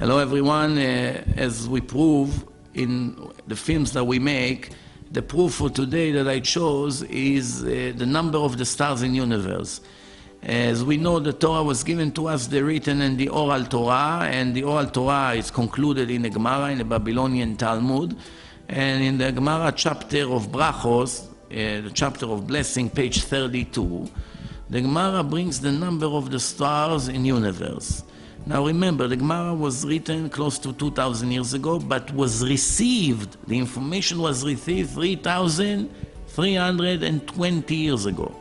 Hello everyone. As we prove in the films that we make, the proof for today that I chose is the number of the stars in the universe. As we know, the Torah was given to us, the written and the oral Torah, and the oral Torah is concluded in the Gemara, in the Babylonian Talmud, and in the Gemara chapter of Brachos, the chapter of blessing, page 32, the Gemara brings the number of the stars in the universe. Now remember, the Gemara was written close to 2,000 years ago, but was received, the information was received 3,320 years ago.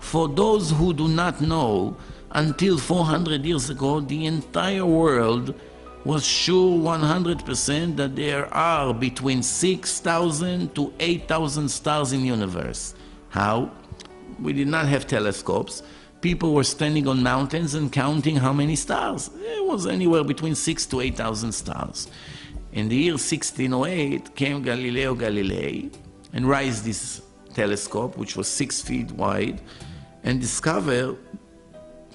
For those who do not know, until 400 years ago, the entire world was sure 100% that there are between 6,000 to 8,000 stars in the universe. How? We did not have telescopes. People were standing on mountains and counting how many stars. It was anywhere between 6,000 to 8,000 stars. In the year 1608 came Galileo Galilei and raised this telescope, which was 6 feet wide, and discovered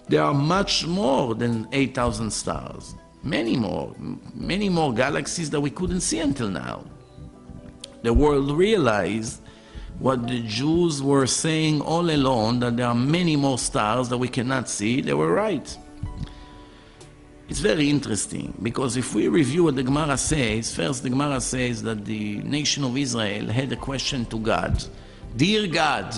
there are much more than 8,000 stars. Many more galaxies that we couldn't see until now. The world realized what the Jews were saying all along, that there are many more stars that we cannot see. They were right. It's very interesting, because if we review what the Gemara says, first the Gemara says that the nation of Israel had a question to God. Dear God,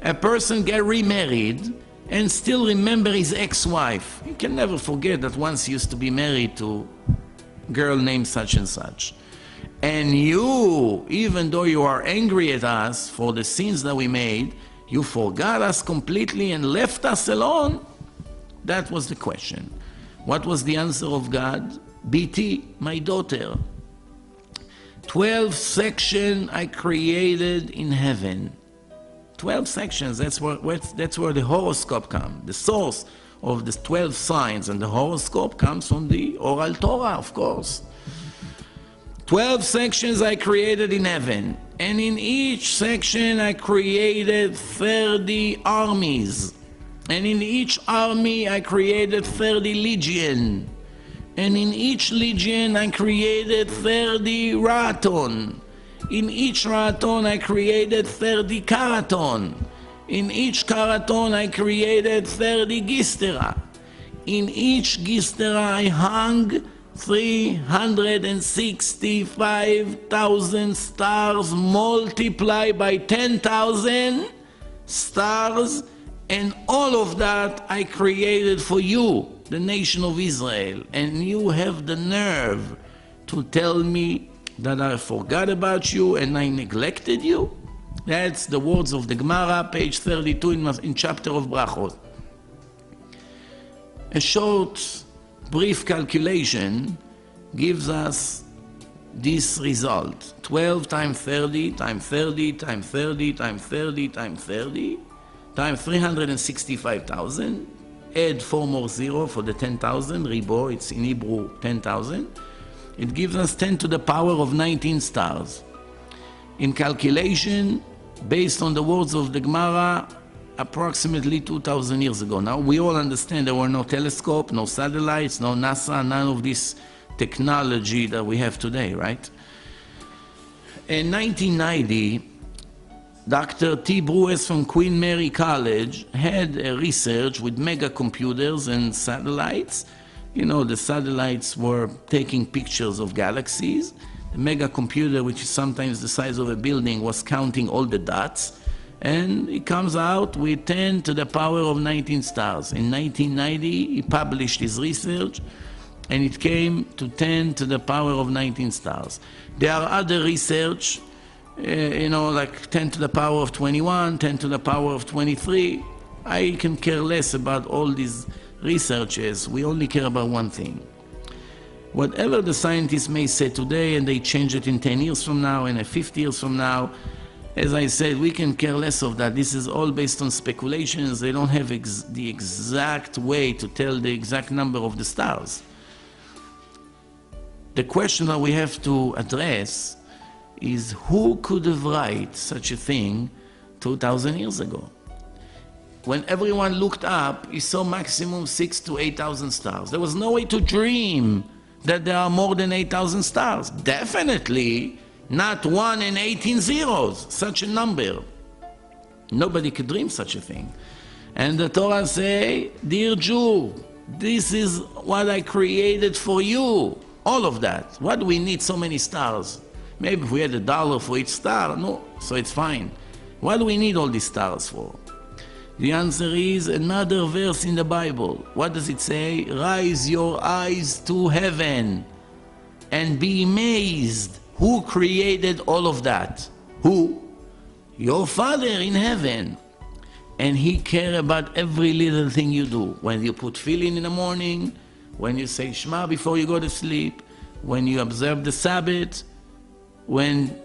a person get remarried and still remember his ex-wife. He can never forget that once he used to be married to a girl named such and such. And you, even though you are angry at us for the sins that we made, you forgot us completely and left us alone? That was the question. What was the answer of God? BT, my daughter. 12 sections I created in heaven. 12 sections, that's where the horoscope comes. The source of the 12 signs and the horoscope comes from the oral Torah, of course. 12 sections I created in heaven, and in each section I created 30 armies, and in each army I created 30 legion, and in each legion I created 30 raton. In each raton I created 30 karaton. In each karaton I created 30 gistera. In each gistera I hung 365,000 stars multiplied by 10,000 stars, and all of that I created for you, the nation of Israel, and you have the nerve to tell me that I forgot about you and I neglected you? That's the words of the Gemara, page 32 in chapter of Brachot. A short, brief calculation gives us this result. 12 times 30 times 30 times 30 times 30 times 30 times 365,000. Add 4 more 0 for the 10,000. Ribo, it's in Hebrew 10,000. It gives us 10 to the power of 19 stars. In calculation, based on the words of the Gemara, approximately 2,000 years ago. Now, we all understand there were no telescope, no satellites, no NASA, none of this technology that we have today, right? In 1990, Dr. T. Bruce from Queen Mary College had a research with mega computers and satellites. You know, the satellites were taking pictures of galaxies. The mega computer, which is sometimes the size of a building, was counting all the dots. And it comes out with 10 to the power of 19 stars. In 1990, he published his research, and it came to 10 to the power of 19 stars. There are other research, like 10 to the power of 21, 10 to the power of 23. I can care less about all these researches. We only care about one thing. Whatever the scientists may say today, and they change it in 10 years from now and 50 years from now, as I said, we can care less of that. This is all based on speculations. They don't have the exact way to tell the exact number of the stars. The question that we have to address is, who could have written such a thing 2,000 years ago? When everyone looked up, he saw maximum 6,000 to 8,000 stars. There was no way to dream that there are more than 8,000 stars. Definitely not 1 in 18 zeros, such a number. Nobody could dream such a thing. And the Torah say, dear Jew, this is what I created for you. All of that. What do we need so many stars? Maybe if we had $1 for each star, no, so it's fine. What do we need all these stars for? The answer is another verse in the Bible. What does it say? Raise your eyes to heaven and be amazed. Who created all of that? Who? Your Father in heaven. And He cares about every little thing you do. When you put tefillin in the morning, when you say Shema before you go to sleep, when you observe the Sabbath, when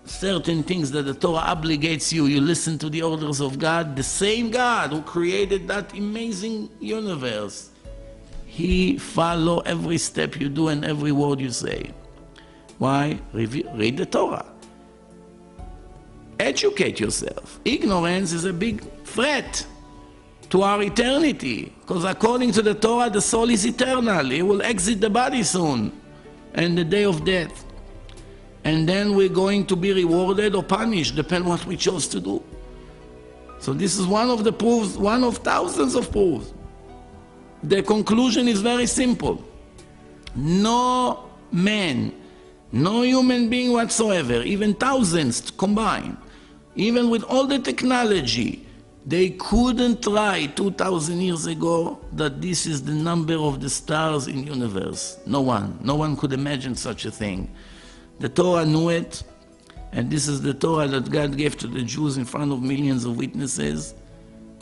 certain things that the Torah obligates you, you listen to the orders of God, the same God who created that amazing universe, He follows every step you do and every word you say. Why? Read the Torah. Educate yourself. Ignorance is a big threat to our eternity, because according to the Torah, the soul is eternal. It will exit the body soon, and the day of death. And then we're going to be rewarded or punished, depending on what we chose to do. So this is one of the proofs, one of thousands of proofs. The conclusion is very simple. No man, no human being whatsoever, even thousands combined, even with all the technology, they couldn't try 2,000 years ago that this is the number of the stars in the universe. No one could imagine such a thing. The Torah knew it, and this is the Torah that God gave to the Jews in front of millions of witnesses.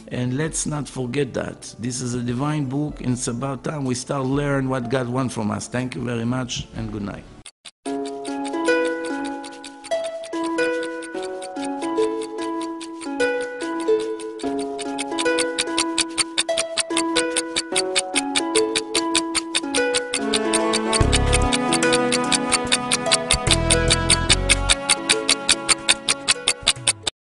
And let's not forget that. This is a divine book, and it's about time we start learning what God wants from us. Thank you very much, and good night.